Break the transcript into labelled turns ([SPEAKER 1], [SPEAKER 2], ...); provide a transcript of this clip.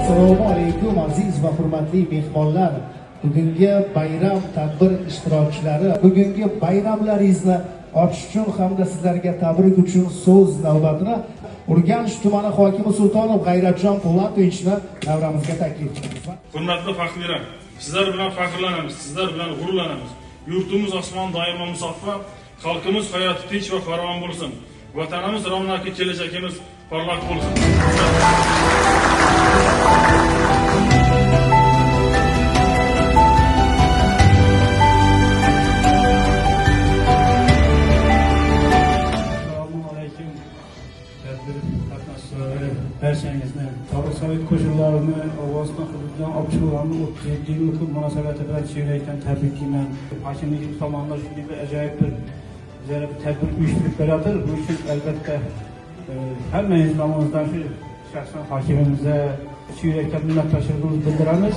[SPEAKER 1] Assalomu alaykum aziz va hurmatli mehmonlar. Bugungi bayram tadbir ishtirokchilari, bugungi bayramlaringizni ochish uchun hamda sizlarga tabrik uchun so'z navbatini Urganch tumani hokimi Sultonov G'ayratjon Po'latovичni davramizga taklif qilamiz.
[SPEAKER 2] Hurmatli faxriylar, sizlar bilan faxrlanamiz, sizlar bilan g'ururlanamiz. Yurtimiz osmon doimo musaffo, xalqimiz hayoti tinch va farovon bo'lsin. Vatanimiz ravnaqli, kelajagimiz porloq bo'lsin.
[SPEAKER 3] Barchangizni Sovet qo'shinlarini Afg'oniston hududidan olib chiqilganini 37 yil munosabati bilan chelakdan tabriklayman. Hokimlik tomonidan shunday bir ajoyib bir tadbir uyushtirib beradir. Bu uchun albatta hammangiz tomonidan shu shaxsan hokimimizga chelakdan minnatdorchiligimizni bildiramiz.